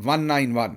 191।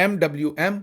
MWM,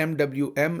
MWM,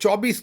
24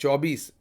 24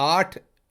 8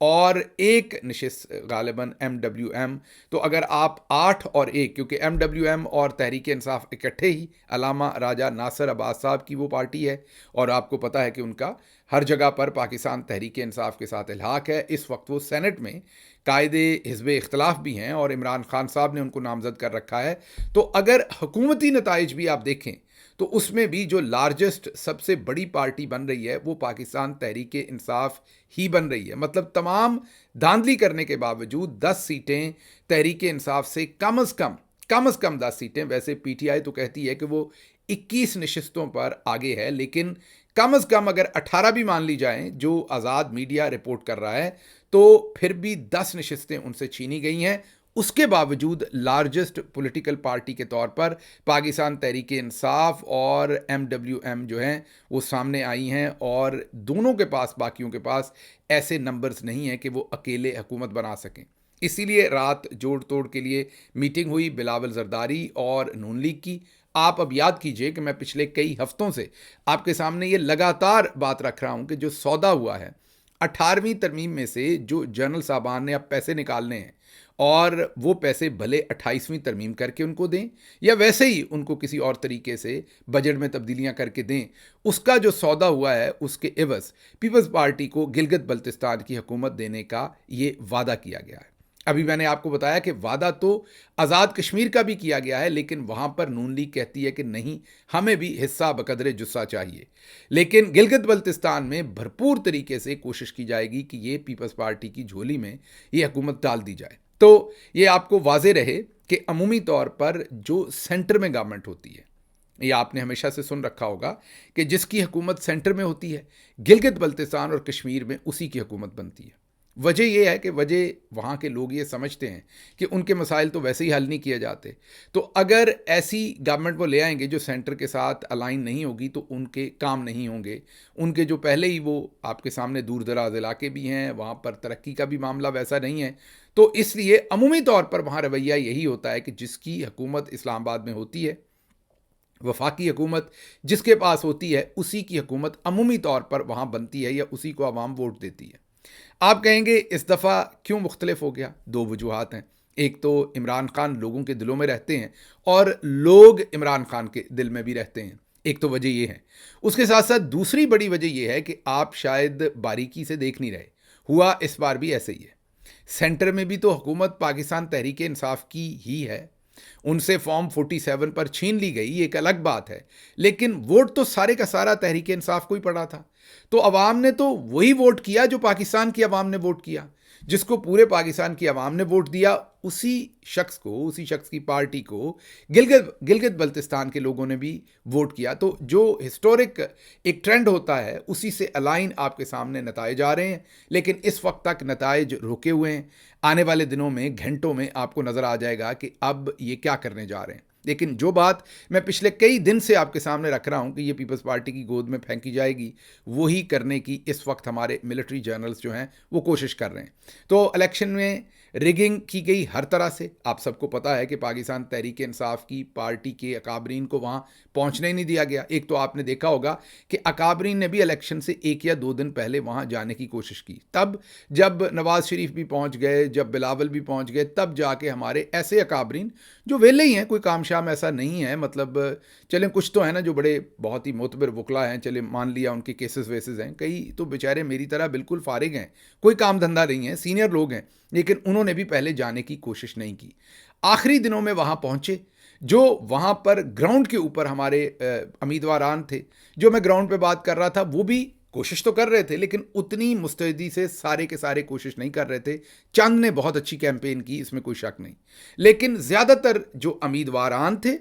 اور ایک نشست غالباً MWM. تو اگر آپ 8 اور 1، کیونکہ MWM اور تحریک انصاف اکٹھے ہی علامہ راجہ ناصر عباس صاحب کی وہ پارٹی ہے، اور آپ کو پتہ ہے کہ ان کا ہر جگہ پر پاکستان تحریک انصاف کے ساتھ الحاق ہے. اس وقت وہ سینٹ میں قائد حزب اختلاف بھی ہیں اور عمران خان صاحب نے ان کو نامزد کر رکھا ہے. تو اگر حکومتی نتائج بھی آپ دیکھیں تو اس میں بھی جو لارجسٹ سب سے بڑی پارٹی بن رہی ہے وہ پاکستان تحریک انصاف ہی بن رہی ہے. مطلب تمام دھاندلی کرنے کے باوجود 10 سیٹیں تحریک انصاف سے کم از کم 10 سیٹیں. ویسے PTI تو کہتی ہے کہ وہ 21 نشستوں پر آگے ہے، لیکن کم از کم اگر 18 بھی مان لی جائیں جو آزاد میڈیا رپورٹ کر رہا ہے، تو پھر بھی 10 نشستیں ان سے چھینی گئی ہیں. اس کے باوجود لارجسٹ پولیٹیکل پارٹی کے طور پر پاکستان تحریک انصاف اور MWM جو ہیں وہ سامنے آئی ہیں، اور دونوں کے پاس، باقیوں کے پاس ایسے نمبرز نہیں ہیں کہ وہ اکیلے حکومت بنا سکیں. اسی لیے رات جوڑ توڑ کے لیے میٹنگ ہوئی بلاول زرداری اور نون لیگ کی. آپ اب یاد کیجئے کہ میں پچھلے کئی ہفتوں سے آپ کے سامنے یہ لگاتار بات رکھ رہا ہوں کہ جو سودا ہوا ہے 18ویں ترمیم میں سے جو جنرل صاحبان نے اب پیسے نکالنے ہیں، اور وہ پیسے بھلے 28ویں ترمیم کر کے ان کو دیں یا ویسے ہی ان کو کسی اور طریقے سے بجٹ میں تبدیلیاں کر کے دیں، اس کا جو سودا ہوا ہے اس کے عوض پیپلز پارٹی کو گلگت بلتستان کی حکومت دینے کا یہ وعدہ کیا گیا ہے. ابھی میں نے آپ کو بتایا کہ وعدہ تو آزاد کشمیر کا بھی کیا گیا ہے، لیکن وہاں پر نون لیگ کہتی ہے کہ نہیں، ہمیں بھی حصہ بقدر جثہ چاہیے. لیکن گلگت بلتستان میں بھرپور طریقے سے کوشش کی جائے گی کہ یہ پیپلز پارٹی کی جھولی میں یہ حکومت ڈال دی جائے. تو یہ آپ کو واضح رہے کہ عمومی طور پر جو سینٹر میں گورنمنٹ ہوتی ہے، یہ آپ نے ہمیشہ سے سن رکھا ہوگا کہ جس کی حکومت سینٹر میں ہوتی ہے، گلگت بلتستان اور کشمیر میں اسی کی حکومت بنتی ہے. وجہ یہ ہے کہ وہاں کے لوگ یہ سمجھتے ہیں کہ ان کے مسائل تو ویسے ہی حل نہیں کیے جاتے، تو اگر ایسی گورنمنٹ وہ لے آئیں گے جو سینٹر کے ساتھ الائن نہیں ہوگی تو ان کے کام نہیں ہوں گے. ان کے جو پہلے ہی وہ آپ کے سامنے دور دراز علاقے بھی ہیں، وہاں پر ترقی کا بھی معاملہ ویسا نہیں ہے. تو اس لیے عمومی طور پر وہاں رویہ یہی ہوتا ہے کہ جس کی حکومت اسلام آباد میں ہوتی ہے، وفاقی حکومت جس کے پاس ہوتی ہے، اسی کی حکومت عمومی طور پر وہاں بنتی ہے یا اسی کو عوام ووٹ دیتی ہے. آپ کہیں گے اس دفعہ کیوں مختلف ہو گیا؟ 2 وجوہات ہیں. ایک تو عمران خان لوگوں کے دلوں میں رہتے ہیں اور لوگ عمران خان کے دل میں بھی رہتے ہیں. ایک تو وجہ یہ ہے. اس کے ساتھ ساتھ دوسری بڑی وجہ یہ ہے کہ آپ شاید باریکی سے دیکھ نہیں رہے. ہوا اس بار بھی ایسے ہی ہے. سینٹر میں بھی تو حکومت پاکستان تحریک انصاف کی ہی ہے. ان سے فارم 47 پر چھین لی گئی، ایک الگ بات ہے، لیکن ووٹ تو سارے کا سارا تحریک انصاف کو ہی پڑا تھا. تو عوام نے تو وہی ووٹ کیا جو پاکستان کی عوام نے ووٹ کیا. جس کو پورے پاکستان کی عوام نے ووٹ دیا، اسی شخص کی پارٹی کو گلگت بلتستان کے لوگوں نے بھی ووٹ کیا. تو جو ہسٹورک ایک ٹرینڈ ہوتا ہے اسی سے الائن آپ کے سامنے نتائج آ رہے ہیں، لیکن اس وقت تک نتائج روکے ہوئے ہیں. آنے والے دنوں میں، گھنٹوں میں آپ کو نظر آ جائے گا کہ اب یہ کیا کرنے جا رہے ہیں. لیکن جو بات میں پچھلے کئی دن سے آپ کے سامنے رکھ رہا ہوں کہ یہ پیپلز پارٹی کی گود میں پھینکی جائے گی، وہی کرنے کی اس وقت ہمارے ملٹری جنرلز جو ہیں وہ کوشش کر رہے ہیں. تو الیکشن میں ریگنگ کی گئی ہر طرح سے. آپ سب کو پتا ہے کہ پاکستان تحریک انصاف کی پارٹی کے اکابرین کو وہاں پہنچنے نہیں دیا گیا. ایک تو آپ نے دیکھا ہوگا کہ اکابرین نے بھی الیکشن سے 1 یا 2 دن پہلے وہاں جانے کی کوشش کی. تب جب نواز شریف بھی پہنچ گئے، جب بلاول بھی پہنچ گئے، تب جا کے ہمارے ایسے اکابرین جو ویلے ہی ہیں، کوئی کام شام ایسا نہیں ہے، مطلب چلیں کچھ تو ہیں نا جو بڑے بہت ہی معتبر وکلا ہیں، چلیں مان لیا ان کے کیسز ویسز ہیں، کئی تو بیچارے میری طرح بالکل فارغ ہیں، کوئی کام دھندہ نہیں ہے، سینئر لوگ ہیں، لیکن انہوں نے بھی پہلے جانے کی کوشش نہیں کی. آخری دنوں میں وہاں پہنچے. جو وہاں پر گراؤنڈ کے اوپر ہمارے امیدواران تھے، جو میں گراؤنڈ پہ بات کر رہا تھا، وہ بھی کوشش تو کر رہے تھے لیکن اتنی مستعدی سے سارے کے سارے کوشش نہیں کر رہے تھے. چند نے بہت اچھی کیمپین کی، اس میں کوئی شک نہیں، لیکن زیادہ تر جو امیدواران تھے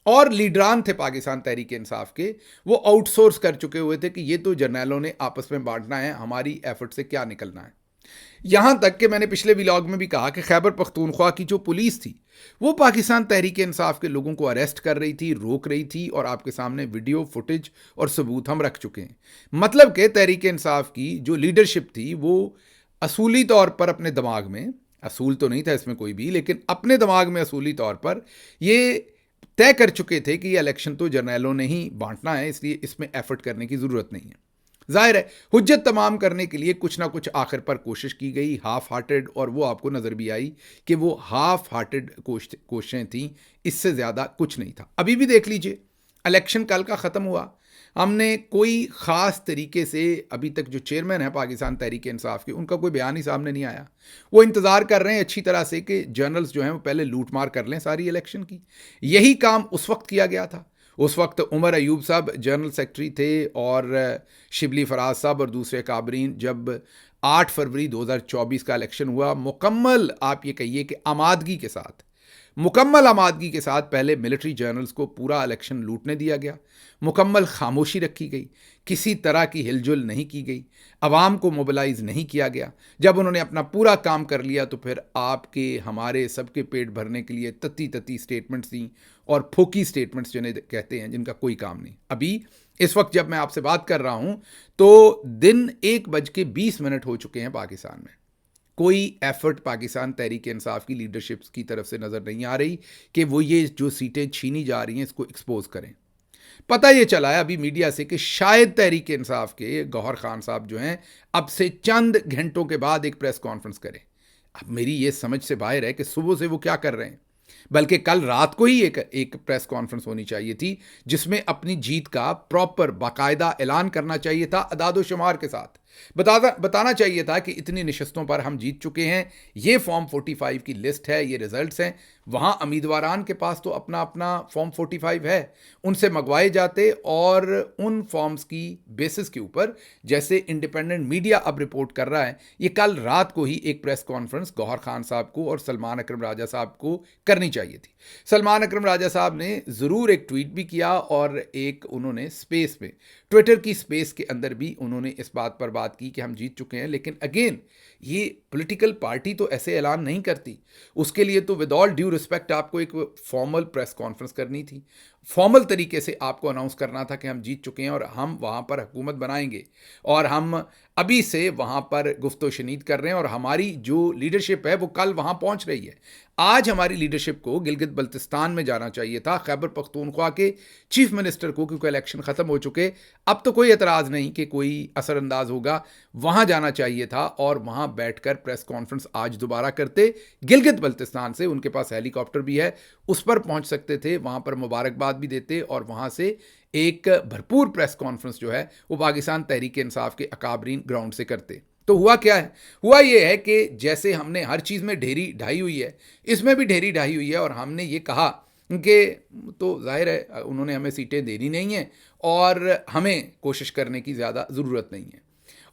اور لیڈران تھے پاکستان تحریک انصاف کے، وہ آؤٹ سورس کر چکے ہوئے تھے کہ یہ تو جرنیلوں نے آپس میں بانٹنا ہے، ہماری ایفرٹ سے کیا نکلنا ہے. یہاں تک کہ میں نے پچھلے ولاگ میں بھی کہا کہ خیبر پختونخوا کی جو پولیس تھی وہ پاکستان تحریک انصاف کے لوگوں کو اریسٹ کر رہی تھی، روک رہی تھی، اور آپ کے سامنے ویڈیو فوٹیج اور ثبوت ہم رکھ چکے ہیں. مطلب کہ تحریک انصاف کی جو لیڈرشپ تھی وہ اصولی طور پر اپنے دماغ میں، اصول تو نہیں تھا اس میں کوئی بھی، لیکن اپنے دماغ میں اصولی طور پر یہ طے کر چکے تھے کہ یہ الیکشن تو جرنیلوں نے ہی بانٹنا ہے، اس لیے اس میں ایفرٹ کرنے کی ضرورت نہیں ہے. ظاہر ہے حجت تمام کرنے کے لیے کچھ نہ کچھ آخر پر کوشش کی گئی ہاف ہارٹڈ، اور وہ آپ کو نظر بھی آئی کہ وہ ہاف ہارٹڈ کوششیں تھیں، اس سے زیادہ کچھ نہیں تھا۔ ابھی بھی دیکھ لیجئے، الیکشن کل کا ختم ہوا، ہم نے کوئی خاص طریقے سے ابھی تک جو چیئرمین ہیں پاکستان تحریک انصاف کے، ان کا کوئی بیان ہی سامنے نہیں آیا۔ وہ انتظار کر رہے ہیں اچھی طرح سے کہ جنرلز جو ہیں وہ پہلے لوٹ مار کر لیں ساری الیکشن کی۔ یہی کام اس وقت کیا گیا تھا۔ اس وقت عمر ایوب صاحب جنرل سیکرٹری تھے اور شبلی فراز صاحب اور دوسرے کابرین، جب 8 فروری 2024 کا الیکشن ہوا، مکمل آپ یہ کہیے کہ آمادگی کے ساتھ، مکمل آمادگی کے ساتھ پہلے ملٹری جنرلز کو پورا الیکشن لوٹنے دیا گیا، مکمل خاموشی رکھی گئی، کسی طرح کی ہل جل نہیں کی گئی، عوام کو موبلائز نہیں کیا گیا۔ جب انہوں نے اپنا پورا کام کر لیا تو پھر آپ کے ہمارے سب کے پیٹ بھرنے کے لیے تتی سٹیٹمنٹس دیں، اور پھوکی سٹیٹمنٹس جنہیں کہتے ہیں، جن کا کوئی کام نہیں۔ ابھی اس وقت جب میں آپ سے بات کر رہا ہوں تو دن 1:20 ہو چکے ہیں پاکستان میں۔ کوئی ایفرٹ پاکستان تحریک انصاف کی لیڈرشپ کی طرف سے نظر نہیں آ رہی کہ وہ یہ جو سیٹیں چھینی جا رہی ہیں اس کو ایکسپوز کریں۔ پتہ یہ چلا ہے ابھی میڈیا سے کہ شاید تحریک انصاف کے گوہر خان صاحب جو ہیں اب سے چند گھنٹوں کے بعد ایک پریس کانفرنس کریں۔ اب میری یہ سمجھ سے باہر ہے کہ صبح سے وہ کیا کر رہے ہیں، بلکہ کل رات کو ہی ایک پریس کانفرنس ہونی چاہیے تھی جس میں اپنی جیت کا پراپر باقاعدہ اعلان کرنا چاہیے تھا، اعداد و شمار کے ساتھ بتانا چاہیے تھا کہ اتنی نشستوں پر ہم جیت چکے ہیں، یہ فارم 45 کی لسٹ ہے، یہ ریزلٹس ہیں۔ وہاں امیدواران کے پاس تو اپنا فارم 45 ہے، ان سے منگوائے جاتے اور ان فارمز کی بیسس کے اوپر، جیسے انڈیپینڈنٹ میڈیا اب رپورٹ کر رہا ہے، یہ کل رات کو ہی ایک پریس کانفرنس گوہر خان صاحب کو اور سلمان اکرم راجہ صاحب کو کرنی چاہیے تھی۔ سلمان اکرم راجہ صاحب نے ضرور ایک ٹویٹ بھی کیا اور ایک انہوں نے سپیس میں، ٹویٹر کی سپیس کے اندر بھی انہوں نے اس بات پر بات کی کہ ہم جیت چکے ہیں، لیکن اگین یہ پولیٹیکل پارٹی تو ایسے اعلان نہیں کرتی، اس کے لیے تو ود آل ڈیو رسپیکٹ آپ کو ایک فارمل پریس کانفرنس کرنی تھی، فارمل طریقے سے آپ کو اناؤنس کرنا تھا کہ ہم جیت چکے ہیں اور ہم وہاں پر حکومت بنائیں گے، اور ہم ابھی سے وہاں پر گفت و شنید کر رہے ہیں، اور ہماری جو لیڈرشپ ہے وہ کل وہاں پہنچ رہی ہے۔ آج ہماری لیڈرشپ کو گلگت بلتستان میں جانا چاہیے تھا، خیبر پختونخوا کے چیف منسٹر کو، کیونکہ الیکشن ختم ہو چکے، اب تو کوئی اعتراض نہیں کہ کوئی اثر انداز ہوگا، وہاں جانا چاہیے تھا اور وہاں بیٹھ کر پریس کانفرنس آج دوبارہ کرتے۔ گلگت بلتستان سے ان کے پاس ہیلی کاپٹر بھی ہے، اس پر پہنچ سکتے تھے، وہاں پر مبارکباد بھی دیتے اور وہاں سے ایک بھرپور پریس کانفرنس جو ہے وہ پاکستان تحریک انصاف کے اکابرین گراؤنڈ سے کرتے۔ تو ہوا کیا ہے؟ ہوا یہ ہے کہ جیسے ہم نے ہر چیز میں ڈھیری ڈھائی ہوئی ہے، اس میں بھی ڈھیری ڈھائی ہوئی ہے، اور ہم نے یہ کہا کہ تو ظاہر ہے انہوں نے ہمیں سیٹیں دینی نہیں ہیں اور ہمیں کوشش کرنے کی زیادہ ضرورت نہیں ہے،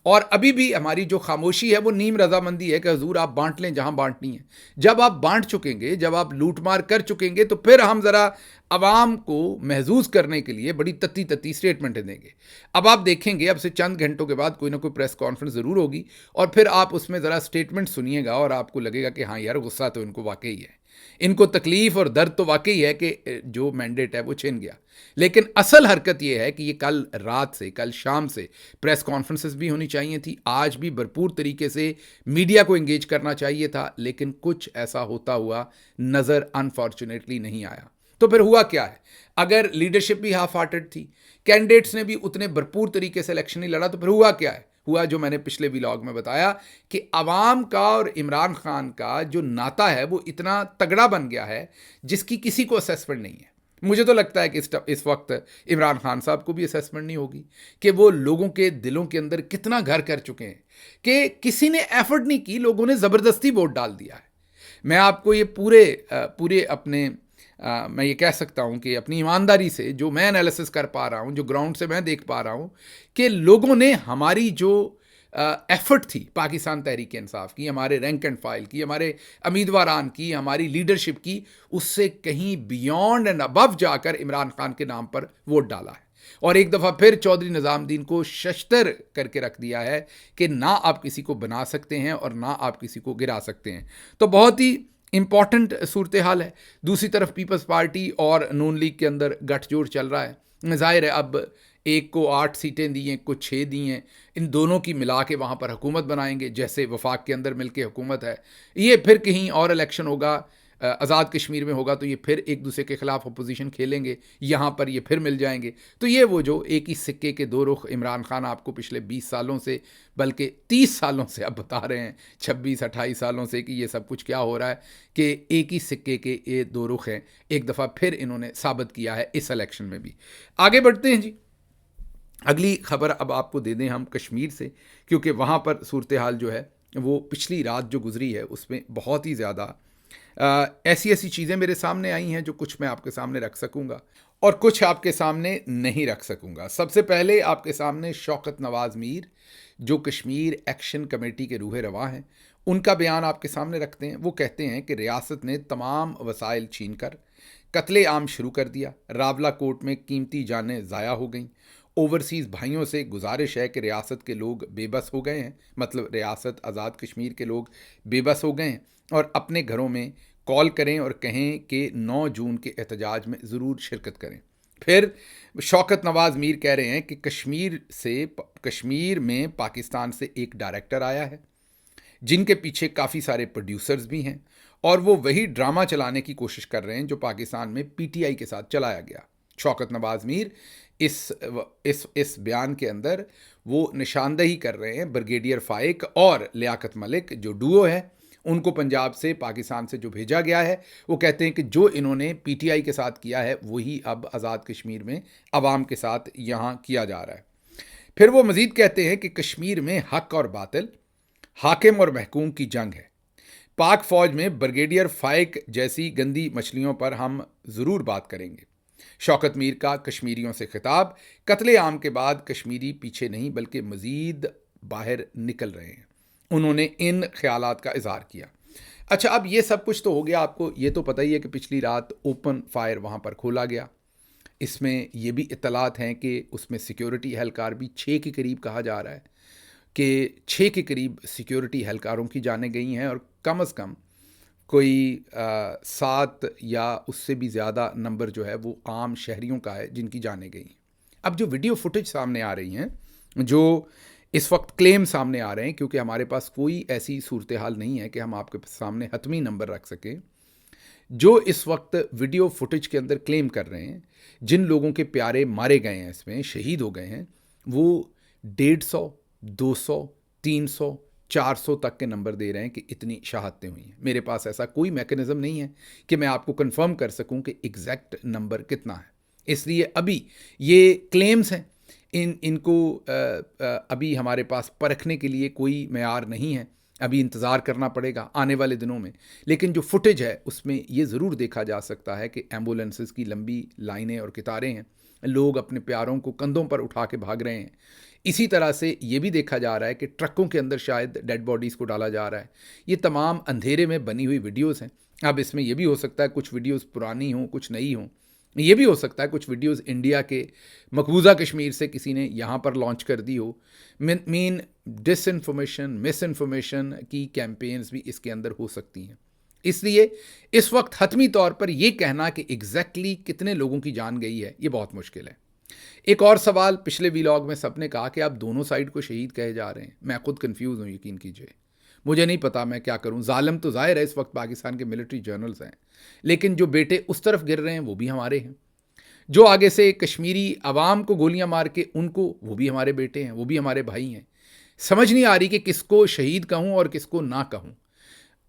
اور ابھی بھی ہماری جو خاموشی ہے وہ نیم رضامندی ہے کہ حضور آپ بانٹ لیں جہاں بانٹنی ہے۔ جب آپ بانٹ چکیں گے، جب آپ لوٹ مار کر چکیں گے، تو پھر ہم ذرا عوام کو محظوظ کرنے کے لیے بڑی تتی سٹیٹمنٹیں دیں گے۔ اب آپ دیکھیں گے اب سے چند گھنٹوں کے بعد کوئی نہ کوئی پریس کانفرنس ضرور ہوگی، اور پھر آپ اس میں ذرا سٹیٹمنٹ سنیے گا اور آپ کو لگے گا کہ ہاں یار غصہ تو ان کو واقعی ہے، ان کو تکلیف اور درد تو واقعی ہے کہ جو مینڈیٹ ہے وہ چھن گیا، لیکن اصل حرکت یہ ہے کہ یہ کل رات سے، کل شام سے پریس کانفرنسز بھی ہونی چاہیے تھی، آج بھی بھرپور طریقے سے میڈیا کو انگیج کرنا چاہیے تھا، لیکن کچھ ایسا ہوتا ہوا نظر انفارچونیٹلی نہیں آیا۔ تو پھر ہوا کیا ہے؟ اگر لیڈرشپ بھی ہاف ہارٹڈ تھی، کینڈیڈیٹس نے بھی اتنے بھرپور طریقے سے الیکشن نہیں لڑا، تو پھر ہوا کیا ہے؟ ہوا جو میں نے پچھلے ویلاگ میں بتایا کہ عوام کا اور عمران خان کا جو ناطہ ہے وہ اتنا تگڑا بن گیا ہے جس کی کسی کو اسیسمنٹ نہیں ہے۔ مجھے تو لگتا ہے کہ اس وقت عمران خان صاحب کو بھی اسیسمنٹ نہیں ہوگی کہ وہ لوگوں کے دلوں کے اندر کتنا گھر کر چکے ہیں کہ کسی نے ایفرٹ نہیں کی، لوگوں نے زبردستی ووٹ ڈال دیا ہے۔ میں آپ کو یہ پورے اپنے میں یہ کہہ سکتا ہوں کہ اپنی ایمانداری سے جو میں انالیسس کر پا رہا ہوں، جو گراؤنڈ سے میں دیکھ پا رہا ہوں، کہ لوگوں نے ہماری جو ایفرٹ تھی پاکستان تحریک انصاف کی، ہمارے رینک اینڈ فائل کی، ہمارے امیدواران کی، ہماری لیڈرشپ کی، اس سے کہیں بیونڈ اینڈ ابو جا کر عمران خان کے نام پر ووٹ ڈالا ہے، اور ایک دفعہ پھر چودھری نظام الدین کو ششتر کر کے رکھ دیا ہے کہ نہ آپ کسی کو بنا سکتے ہیں اور نہ آپ کسی کو گرا سکتے ہیں۔ تو بہت ہی امپورٹنٹ صورتحال ہے۔ دوسری طرف پیپلز پارٹی اور نون لیگ کے اندر گٹھ جوڑ چل رہا ہے، ظاہر ہے اب ایک کو 8 سیٹیں دی ہیں، کچھ 6 دی ہیں، ان دونوں کی ملا کے وہاں پر حکومت بنائیں گے، جیسے وفاق کے اندر مل کے حکومت ہے۔ یہ پھر کہیں اور الیکشن ہوگا، آزاد کشمیر میں ہوگا تو یہ پھر ایک دوسرے کے خلاف اپوزیشن کھیلیں گے, یہاں پر یہ پھر مل جائیں گے. تو یہ وہ جو ایک ہی سکے کے دو رخ عمران خان آپ کو پچھلے 20 سالوں سے, بلکہ 30 سالوں سے اب بتا رہے ہیں, 26-28 سالوں سے کہ یہ سب کچھ کیا ہو رہا ہے, کہ ایک ہی سکے کے یہ دو رخ ہیں. ایک دفعہ پھر انہوں نے ثابت کیا ہے اس الیکشن میں بھی. آگے بڑھتے ہیں جی. اگلی خبر اب آپ کو دے دیں ہم کشمیر سے, کیونکہ وہاں پر صورتحال جو ہے وہ پچھلی رات جو گزری ہے اس میں بہت ہی زیادہ ایسی چیزیں میرے سامنے آئی ہیں جو کچھ میں آپ کے سامنے رکھ سکوں گا اور کچھ آپ کے سامنے نہیں رکھ سکوں گا. سب سے پہلے آپ کے سامنے شوکت نواز میر جو کشمیر ایکشن کمیٹی کے روح رواں ہیں, ان کا بیان آپ کے سامنے رکھتے ہیں. وہ کہتے ہیں کہ ریاست نے تمام وسائل چھین کر قتل عام شروع کر دیا. راولا کوٹ میں قیمتی جانیں ضائع ہو گئیں. اوورسیز بھائیوں سے گزارش ہے کہ ریاست کے لوگ بے بس ہو گئے ہیں, مطلب ریاست آزاد کشمیر کے لوگ بے بس ہو گئے ہیں, اور اپنے گھروں میں کال کریں اور کہیں کہ 9 جون کے احتجاج میں ضرور شرکت کریں. پھر شوکت نواز میر کہہ رہے ہیں کہ کشمیر میں پاکستان سے ایک ڈائریکٹر آیا ہے جن کے پیچھے کافی سارے پروڈیوسرز بھی ہیں, اور وہ وہی ڈرامہ چلانے کی کوشش کر رہے ہیں جو پاکستان میں پی ٹی آئی کے ساتھ چلایا گیا. شوکت نواز میر اس بیان کے اندر وہ نشاندہی کر رہے ہیں بریگیڈیئر فائق اور لیاقت ملک جو ڈوو ہے, ان کو پنجاب سے پاکستان سے جو بھیجا گیا ہے. وہ کہتے ہیں کہ جو انہوں نے پی ٹی آئی کے ساتھ کیا ہے وہی اب آزاد کشمیر میں عوام کے ساتھ یہاں کیا جا رہا ہے. پھر وہ مزید کہتے ہیں کہ کشمیر میں حق اور باطل, حاکم اور محکوم کی جنگ ہے. پاک فوج میں بریگیڈیئر فائق جیسی گندی مچھلیوں پر ہم ضرور بات کریں گے. شوکت میر کا کشمیریوں سے خطاب. قتل عام کے بعد کشمیری پیچھے نہیں بلکہ مزید باہر نکل رہے ہیں. انہوں نے ان خیالات کا اظہار کیا. اچھا, اب یہ سب کچھ تو ہو گیا. آپ کو یہ تو پتہ ہی ہے کہ پچھلی رات اوپن فائر وہاں پر کھولا گیا. اس میں یہ بھی اطلاعات ہیں کہ اس میں سیکیورٹی اہلکار بھی 6 کے قریب کہا جا رہا ہے کہ 6 کے قریب سیکیورٹی اہلکاروں کی جانیں گئی ہیں, اور کم از کم کوئی 7 یا اس سے بھی زیادہ نمبر جو ہے وہ عام شہریوں کا ہے جن کی جانیں گئی ہیں. اب جو ویڈیو فوٹیج سامنے آ رہی ہیں, جو اس وقت کلیم سامنے آ رہے ہیں, کیونکہ ہمارے پاس کوئی ایسی صورتحال نہیں ہے کہ ہم آپ کے سامنے حتمی نمبر رکھ سکیں, جو اس وقت ویڈیو فوٹیج کے اندر کلیم کر رہے ہیں جن لوگوں کے پیارے مارے گئے ہیں, اس میں شہید ہو گئے ہیں, وہ 150, 200, 300, 400 تک کے نمبر دے رہے ہیں کہ اتنی شہادتیں ہوئی ہیں. میرے پاس ایسا کوئی میکانزم نہیں ہے کہ میں آپ کو کنفرم کر سکوں کہ ایگزیکٹ نمبر کتنا ہے. اس لیے ابھی یہ کلیمز ہیں, ان کو ابھی ہمارے پاس پرکھنے کے لیے کوئی معیار نہیں ہے. ابھی انتظار کرنا پڑے گا آنے والے دنوں میں. لیکن جو فوٹیج ہے اس میں یہ ضرور دیکھا جا سکتا ہے کہ ایمبولینسز کی لمبی لائنیں اور قطاریں ہیں, لوگ اپنے پیاروں کو کندھوں پر اٹھا کے بھاگ رہے ہیں. اسی طرح سے یہ بھی دیکھا جا رہا ہے کہ ٹرکوں کے اندر شاید ڈیڈ باڈیز کو ڈالا جا رہا ہے. یہ تمام اندھیرے میں بنی ہوئی ویڈیوز ہیں. اب اس میں یہ بھی ہو سکتا ہے کچھ ویڈیوز پرانی ہوں, کچھ نئی ہوں. یہ بھی ہو سکتا ہے کچھ ویڈیوز انڈیا کے مقبوضہ کشمیر سے کسی نے یہاں پر لانچ کر دی ہو. ڈس انفارمیشن, مس انفارمیشن کی کیمپینز بھی اس کے اندر ہو سکتی ہیں. اس لیے اس وقت حتمی طور پر یہ کہنا کہ ایگزیکٹلی کتنے لوگوں کی جان گئی ہے یہ بہت مشکل ہے. ایک اور سوال, پچھلے ویلاگ میں سب نے کہا کہ آپ دونوں سائڈ کو شہید کہے جا رہے ہیں. میں خود کنفیوز ہوں, یقین کیجئے, مجھے نہیں پتا میں کیا کروں. ظالم تو ظاہر ہے اس وقت پاکستان کے ملٹری جنرلز ہیں, لیکن جو بیٹے اس طرف گر رہے ہیں وہ بھی ہمارے ہیں. جو آگے سے کشمیری عوام کو گولیاں مار کے ان کو, وہ بھی ہمارے بیٹے ہیں, وہ بھی ہمارے بھائی ہیں. سمجھ نہیں آ رہی کہ کس کو شہید کہوں اور کس کو نہ کہوں.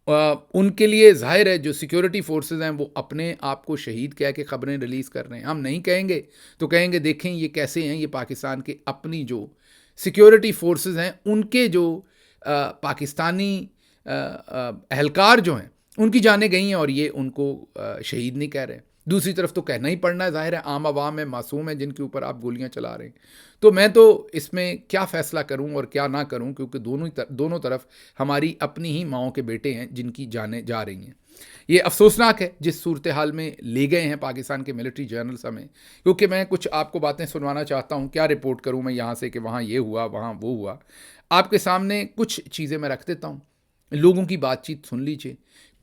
ان کے لیے ظاہر ہے جو سیکیورٹی فورسز ہیں وہ اپنے آپ کو شہید کہہ کے خبریں ریلیز کر رہے ہیں. ہم نہیں کہیں گے تو کہیں گے دیکھیں یہ کیسے ہیں, یہ پاکستان کے اپنی جو سیکیورٹی فورسز ہیں ان کے جو پاکستانی اہلکار جو ہیں ان کی جانیں گئی ہیں اور یہ ان کو شہید نہیں کہہ رہے. دوسری طرف تو کہنا ہی پڑنا ہے, ظاہر ہے عام عوام ہے, معصوم ہے جن کے اوپر آپ گولیاں چلا رہے ہیں. تو میں تو اس میں کیا فیصلہ کروں اور کیا نہ کروں, کیونکہ دونوں طرف ہماری اپنی ہی ماؤں کے بیٹے ہیں جن کی جانیں جا رہی ہیں. یہ افسوسناک ہے جس صورتحال میں لے گئے ہیں پاکستان کے ملٹری جنرلز ہمیں. کیونکہ میں کچھ آپ کو باتیں سنوانا چاہتا ہوں, کیا رپورٹ کروں میں یہاں سے کہ وہاں یہ ہوا وہاں وہ ہوا. آپ کے سامنے کچھ چیزیں میں رکھ دیتا ہوں, لوگوں کی بات چیت سن لیجئے.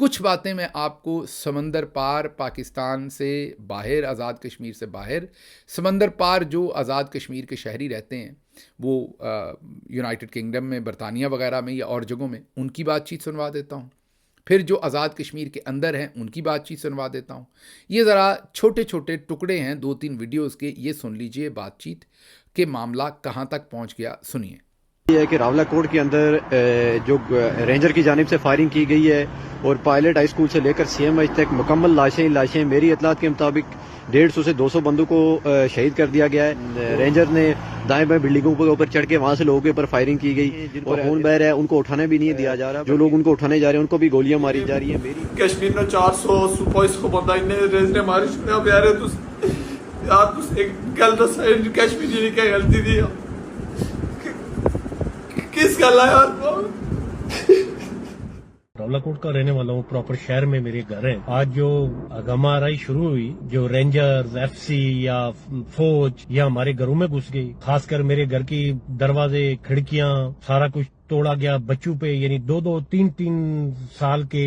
کچھ باتیں میں آپ کو سمندر پار پاکستان سے باہر, آزاد کشمیر سے باہر, سمندر پار جو آزاد کشمیر کے شہری رہتے ہیں وہ یونائٹڈ کنگڈم میں, برطانیہ وغیرہ میں یا اور جگہوں میں, ان کی بات چیت سنوا دیتا ہوں. پھر جو آزاد کشمیر کے اندر ہیں ان کی بات چیت سنوا دیتا ہوں. یہ ذرا چھوٹے چھوٹے ٹکڑے ہیں 2-3 ویڈیوز کے, یہ سن لیجئے بات چیت کہ معاملہ کہاں تک پہنچ گیا. سنیے. یہ ہے کہ راولہ کوٹ کے اندر جو رینجر کی جانب سے فائرنگ کی گئی ہے اور پائلٹ ہائی اسکول سے لے کر سی ایم ایچ تک مکمل لاشیں میری اطلاعات کے مطابق 150 سے 200 بندوں کو شہید کر دیا گیا ہے. رینجر نے دائیں بائیں بلڈنگوں کے اوپر چڑھ کے وہاں سے لوگوں کے اوپر فائرنگ کی گئی اور خون بہ رہا ہے, ان کو اٹھانے بھی نہیں دیا جا رہا. جو لوگ ان کو اٹھانے جا رہے ہیں ان کو بھی گولیاں ماری جا رہی ہیں. میری کشمیر میں 400 سپوائس کو بندہ ریز نے ماری چھوڑا پیارے تو یار تو ایک گل دس کشمیر نے کیا غلطی دی کس گل ہے یار. راولہ کوٹ کا رہنے والا ہوں, پراپر شہر میں میرے گھر ہیں. آج جو ہنگامہ آرائی شروع ہوئی, جو رینجرز, ایف سی یا فوج یا ہمارے گھروں میں گھس گئی, خاص کر میرے گھر کی دروازے کھڑکیاں سارا کچھ توڑا گیا. بچوں پہ یعنی 2-3 سال کے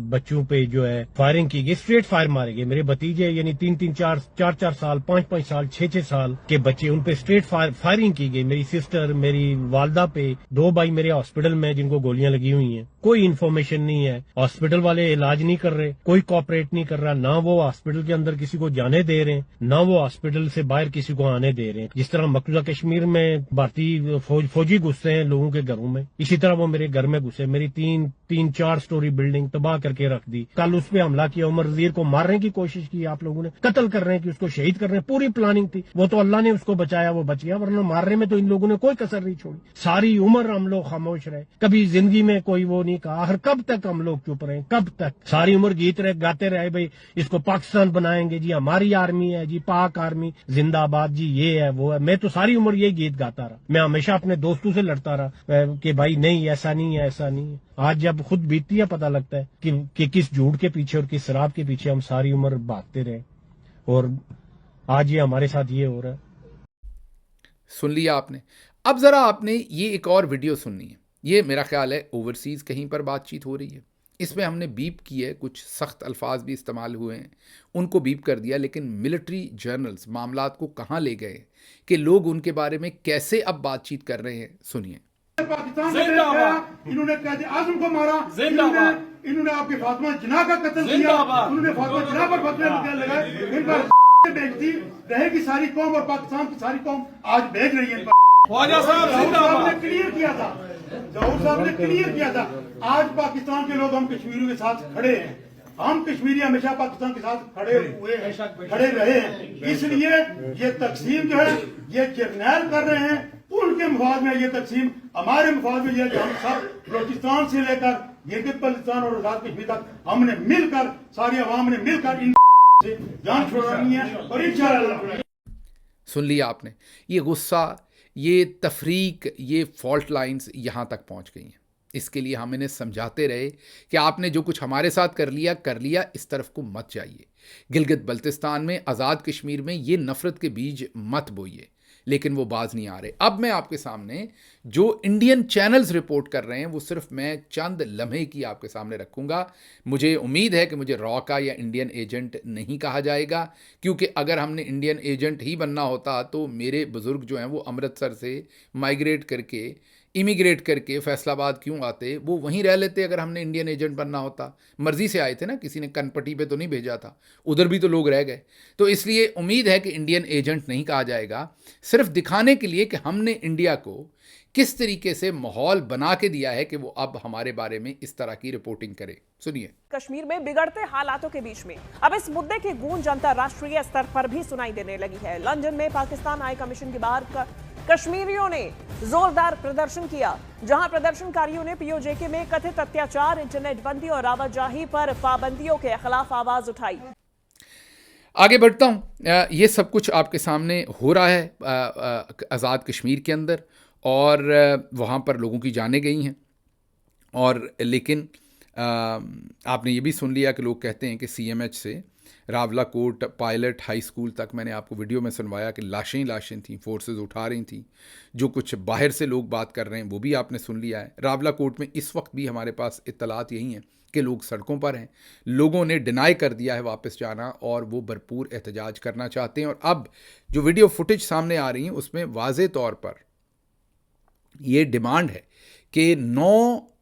بچوں پہ جو ہے فائرنگ کی گئی, اسٹریٹ فائر مارے گئے. میرے بھتیجے یعنی 3-4 سال 5 سال 6 سال کے بچے, ان پہ اسٹریٹ فائرنگ کی گئی. میری سسٹر, میری والدہ پہ, 2 بھائی میرے ہاسپٹل میں جن کو گولیاں لگی ہوئی ہیں. کوئی انفارمیشن نہیں ہے, ہاسپٹل والے علاج نہیں کر رہے, کوئی کوآپریٹ نہیں کر رہا. نہ وہ ہاسپٹل کے اندر کسی کو جانے دے رہے ہیں, نہ وہ ہاسپٹل سے باہر کسی کو آنے دے رہے ہیں. جس طرح مقبوضہ کشمیر میں بھارتی فوجی گھستے ہیں لوگوں کے گھروں میں, اسی طرح وہ میرے گھر میں گھسے. میری 3-4 سٹوری بلڈنگ تباہ کر کے رکھ دی. کل اس پہ حملہ کیا, عمر وزیر کو مارنے کی کوشش کی آپ لوگوں نے, قتل کر رہے ہیں کہ اس کو شہید کر رہے ہیں. پوری پلاننگ تھی, وہ تو اللہ نے اس کو بچایا, وہ بچ گیا, ورنہ مارنے میں تو ان لوگوں نے کوئی کسر نہیں چھوڑی. ساری عمر ہم لوگ خاموش رہے, کبھی زندگی میں کوئی وہ نہیں کہا. آخر کب تک ہم لوگ چپ رہے, کب تک؟ ساری عمر گاتے رہے بھائی اس کو پاکستان بنائیں گے جی, ہماری آرمی ہے جی, پاک آرمی زندہ آباد جی, یہ ہے وہ ہے. میں تو ساری عمر یہ گیت گاتا رہا. میں ہمیشہ اپنے دوستوں سے لڑتا رہا کہ بھائی نہیں ایسا نہیں ہے, ایسا نہیں ہے. آج جب خود بیتتی ہے پتہ لگتا ہے کہ کس جھوٹ کے پیچھے اور کس شراب کے پیچھے ہم ساری عمر بھاگتے رہے, اور آج یہ ہمارے ساتھ یہ ہو رہا ہے. سن لیا آپ نے. اب ذرا آپ نے یہ ایک اور ویڈیو سننی ہے. یہ میرا خیال ہے اوورسیز کہیں پر بات چیت ہو رہی ہے. اس میں ہم نے بیپ کی ہے, کچھ سخت الفاظ بھی استعمال ہوئے ہیں, ان کو بیپ کر دیا. لیکن ملٹری جرنلز معاملات کو کہاں لے گئے کہ لوگ ان کے بارے میں کیسے اب بات چیت کر رہے ہیں. سنیے. پاکستان انہوں نے قائد اعظم کو مارا, انہوں نے آپ کے فاطمہ جناح کا قتل کیا, انہوں نے فاطمہ جناح پر فتوے لگائے. ان پر بیچتی رہے گی ساری قوم, اور پاکستان کی ساری قوم آج بیچ رہی ہے. خواجہ صاحب نے کلیئر کیا تھا, ظہور صاحب نے کلیئر کیا تھا. آج پاکستان کے لوگ ہم کشمیریوں کے ساتھ کھڑے ہیں. ہم کشمیری ہمیشہ پاکستان کے ساتھ کھڑے رہے ہیں. اس لیے یہ تقسیم جو ہے یہ جرنیل کر رہے ہیں, ان کے مفاد میں یہ تقسیم, ہمارے مفاد میں یہ کہ ہم سب بلوچستان سے لے کر گلگت بلتستان اور آزاد کشمیر تک ہم نے مل کر, ساری عوام نے مل کر ان سے جان چھڑانی ہے. اور انشاءاللہ. سن لیا آپ نے. یہ غصہ, یہ تفریق, یہ فالٹ لائنز یہاں تک پہنچ گئی ہیں. اس کے لیے ہم انہیں سمجھاتے رہے کہ آپ نے جو کچھ ہمارے ساتھ کر لیا, اس طرف کو مت جائیے. گلگت بلتستان میں, آزاد کشمیر میں یہ نفرت کے بیج مت بوئیے. لیکن وہ باز نہیں آ رہے. اب میں آپ کے سامنے جو انڈین چینلز رپورٹ کر رہے ہیں وہ صرف میں چند لمحے کی آپ کے سامنے رکھوں گا. مجھے امید ہے کہ مجھے را کا یا انڈین ایجنٹ نہیں کہا جائے گا, کیونکہ اگر ہم نے انڈین ایجنٹ ہی بننا ہوتا تو میرے بزرگ جو ہیں وہ امرتسر سے امیگریٹ کر کے فیصل آباد کیوں آتے, وہ وہیں رہ لیتے. اگر ہم نے انڈین ایجنٹ بننا ہوتا, مرضی سے آئے تھے نا, کسی نے کن پٹی پہ تو نہیں بھیجا تھا, ادھر بھی تو لوگ رہ گئے. تو اس لیے امید ہے کہ انڈین ایجنٹ نہیں کہا جائے گا, صرف دکھانے کے لیے کہ ہم نے انڈیا کو کس طریقے سے ماحول بنا کے دیا ہے کہ وہ اب ہمارے بارے میں اس طرح کی رپورٹنگ کرے. سنیے. کشمیر میں بگڑتے حالاتوں کے بیچ میں اب اس مدے کی گونج انترراشٹریہ استر پر بھی سنائی دینے لگی ہے. لندن میں پاکستان ہائی کمیشن کے باہر کشمیریوں نے زوردار پردرشن کیا, جہاں پردرشنکاریوں نے پی او جے کے میں کتھت اتیاچار, انٹرنیٹ بندی اور آواجاہی پر پابندیوں کے خلاف آواز اٹھائی. آگے بڑھتا ہوں. یہ سب کچھ آپ کے سامنے ہو رہا ہے آزاد کشمیر کے اندر, اور وہاں پر لوگوں کی جانیں گئی ہیں. اور لیکن آپ نے یہ بھی سن لیا کہ لوگ کہتے ہیں کہ سی ایم ایچ سے راولہ کوٹ پائلٹ ہائی اسکول تک, میں نے آپ کو ویڈیو میں سنوایا کہ لاشیں تھیں, فورسز اٹھا رہی تھیں. جو کچھ باہر سے لوگ بات کر رہے ہیں وہ بھی آپ نے سن لیا ہے. راولہ کوٹ میں اس وقت بھی ہمارے پاس اطلاعات یہی ہیں کہ لوگ سڑکوں پر ہیں. لوگوں نے ڈینائی کر دیا ہے واپس جانا, اور وہ بھرپور احتجاج کرنا چاہتے ہیں. اور اب جو ویڈیو فوٹیج سامنے آ رہی ہیں اس میں واضح طور پر یہ ڈیمانڈ ہے کہ 9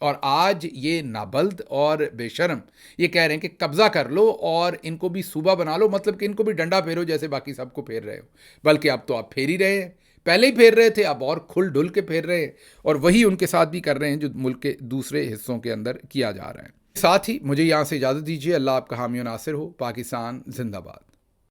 اور آج یہ نابلد اور بے شرم یہ کہہ رہے ہیں کہ قبضہ کر لو اور ان کو بھی صوبہ بنا لو, مطلب کہ ان کو بھی ڈنڈا پھیرو جیسے باقی سب کو پھیر رہے ہو. بلکہ اب تو آپ پھیر ہی رہے ہیں, پہلے ہی پھیر رہے تھے, اب اور کھل ڈھل کے پھیر رہے ہیں, اور وہی ان کے ساتھ بھی کر رہے ہیں جو ملک کے دوسرے حصوں کے اندر کیا جا رہا ہے. ساتھ ہی مجھے یہاں سے اجازت دیجیے. اللہ آپ کا حامی و ناصر ہو. پاکستان زندہ باد.